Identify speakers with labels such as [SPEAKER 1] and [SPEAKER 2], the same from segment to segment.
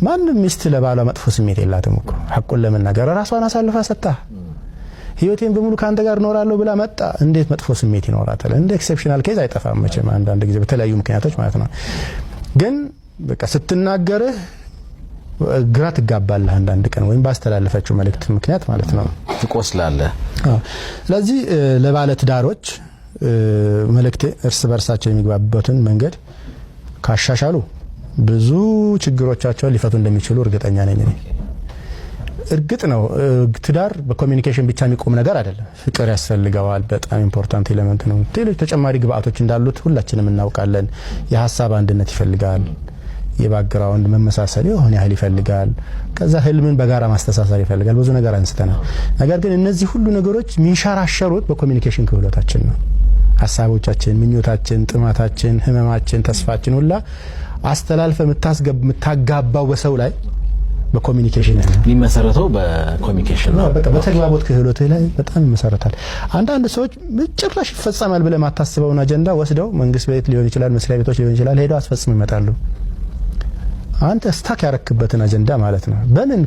[SPEAKER 1] ማንም ሚስት ለባሏ መጥፎ ስሜት የላትም እኮ ሐቁን ለመናገር ራሷን አሳልፋ ሰጣ ህይወቴን በሙሉ ካንተ ጋር ኖራለሁ ብላ መጣ እንዴት መጥፎ ስሜት ይኖራታል እንደ ኤክሰፕሽናል ኬዝ አይጠፋም መቼም አንዳንድ ጊዜ በተለያዩ ምክንያቶች ማለት ነው ግን በቃ ስትናገርህ ግራ ትጋባለህ አንዳንድ ቀን ወይም ባስተላለፈችው መልእክት ምክንያት ማለት ነው
[SPEAKER 2] ትቆስላለህ
[SPEAKER 1] ስለዚህ ለባለ ትዳሮች መልእክት እርስ በርሳቸው የሚግባቡበትን መንገድ ካሻሻሉ ብዙ ችግሮቻቸውን ሊፈቱ እንደሚችሉ እርግጠኛ ነኝ እርግጥ ነው ትዳር በኮሙኒኬሽን ብቻ የሚቆም ነገር አይደለም ፍቅር ያስፈልገዋል በጣም ኢምፖርታንት ኤሌመንት ነው ሌሎች ተጨማሪ ግብአቶች እንዳሉት ሁላችንም እናውቃለን የሐሳብ አንድነት ይፈልጋል የባክግራውንድ መመሳሰል የሆነ ያህል ይፈልጋል ከዛ ህልምን በጋራ ማስተሳሰር ይፈልጋል ብዙ ነገር አንስተናል ነገር ግን እነዚህ ሁሉ ነገሮች ሚንሸራሸሩት በኮሙኒኬሽን ክህሎታችን ነው ሐሳቦቻችን ምኞታችን ጥማታችን ህመማችን ተስፋችን ሁላ አስተላልፈ ምታጋባው በሰው ላይ በኮሙኒኬሽን ነው
[SPEAKER 2] የሚመሰረተው በኮሙኒኬሽን ነው
[SPEAKER 1] በቃ በተግባቦት ክህሎት ላይ በጣም ይመሰረታል አንዳንድ ሰዎች ጭራሽ ይፈጸማል ብለ ማታስበውን አጀንዳ ወስደው መንግስት ቤት ሊሆን ይችላል መስሪያ ቤቶች ሊሆን ይችላል ሄደው አስፈጽመው ይመጣሉ አንተ ስታክ ያረክበትን አጀንዳ ማለት ነው በምን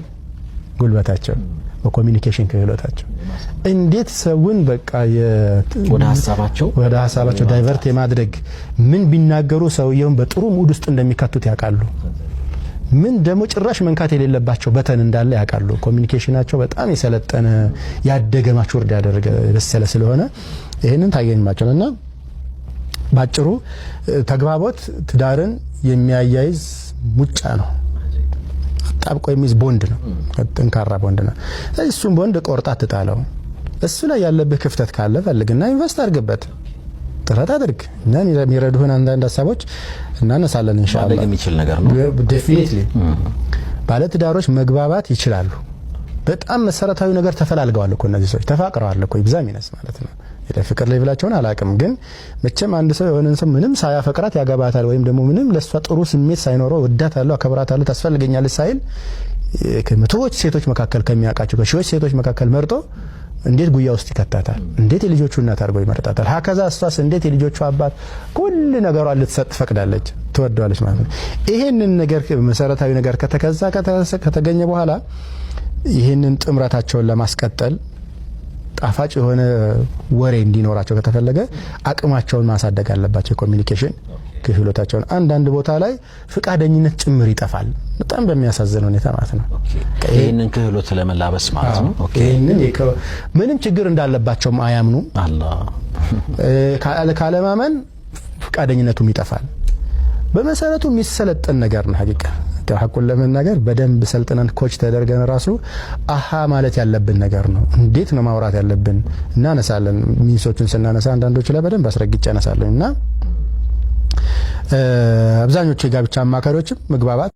[SPEAKER 1] ጉልበታቸው በኮሙኒኬሽን ክህሎታቸው እንዴት ሰውን በቃ ወደ ሐሳባቸው ዳይቨርት የማድረግ ምን ቢናገሩ ሰውየውን በጥሩ ሙድ ውስጥ እንደሚከቱት ያውቃሉ ምን ደሞ ጭራሽ መንካት የሌለባቸው በተን እንዳለ ያውቃሉ ኮሙኒኬሽናቸው በጣም የሰለጠነ ያደገ ማቹርድ ያደረገ በሰለ ስለሆነ ይሄንን ታገኝማቸውና ባጭሩ ተግባቦት ትዳርን የሚያያይዝ ሙጫ ነው ጣብቆ የሚዝ ቦንድ ነው ጠንካራ ቦንድ ነው እሱም ቦንድ ቆርጣ ትጣለው እሱ ላይ ያለብህ ክፍተት ካለ ፈልግና ኢንቨስት አድርግበት ጥረት አድርግ እና የሚረዱህን አንዳንድ ሐሳቦች እናነሳለን ኢንሻአላህ
[SPEAKER 2] ማድረግ የሚችል ነገር ነው
[SPEAKER 1] ዴፊኒትሊ ባለ ትዳሮች መግባባት ይችላሉ በጣም መሰረታዊ ነገር ተፈላልገዋል እኮ እነዚህ ሰዎች ተፋቅረዋል እኮ ይብዛም ይነስ ማለት ነው ፍቅር ላይ ብላቸውን አላቅም ግን መቼም አንድ ሰው የሆነን ሰው ምንም ሳያፈቅራት ያገባታል ወይም ደግሞ ምንም ለሷ ጥሩ ስሜት ሳይኖረው ወዳታለሁ አከብራታለሁ ታስፈልገኛለች ሳይል ከመቶዎች ሴቶች መካከል ከሚያቃቸው ከሺዎች ሴቶች መካከል መርጦ እንዴት ጉያ ውስጥ ይከታታል እንዴት የልጆቹ እናት አድርጎ ይመርጣታል ሀከዛ እሷስ እንዴት የልጆቹ አባት ሁሉ ነገሯን ልትሰጥ ፈቅዳለች ትወደዋለች ማለት ነው ይሄንን ነገር መሰረታዊ ነገር ከተገኘ በኋላ ይሄንን ጥምረታቸውን ለማስቀጠል ጣፋጭ የሆነ ወሬ እንዲኖራቸው ከተፈለገ አቅማቸውን ማሳደግ አለባቸው ኮሙኒኬሽን ክህሎታቸውን አንዳንድ ቦታ ላይ ፍቃደኝነት ጭምር ይጠፋል በጣም በሚያሳዝን ሁኔታ ማለት ነው
[SPEAKER 2] ይሄንን ክህሎት ለመላበስ ማለት ነው
[SPEAKER 1] ይሄንን ምንም ችግር እንዳለባቸው አያምኑ ካለማመን ፍቃደኝነቱም ይጠፋል በመሰረቱ የሚሰለጠን ነገር ነው ሐቂቃ ሐቁን ለመናገር በደንብ ሰልጥነን ኮች ተደርገን ራሱ አሃ ማለት ያለብን ነገር ነው እንዴት ነው ማውራት ያለብን እናነሳለን ሚሶቹን ስናነሳ አንዳንዶች ላይ በደንብ አስረግጬ አነሳለሁና አብዛኞቹ የጋብቻ አማካሪዎችም መግባባት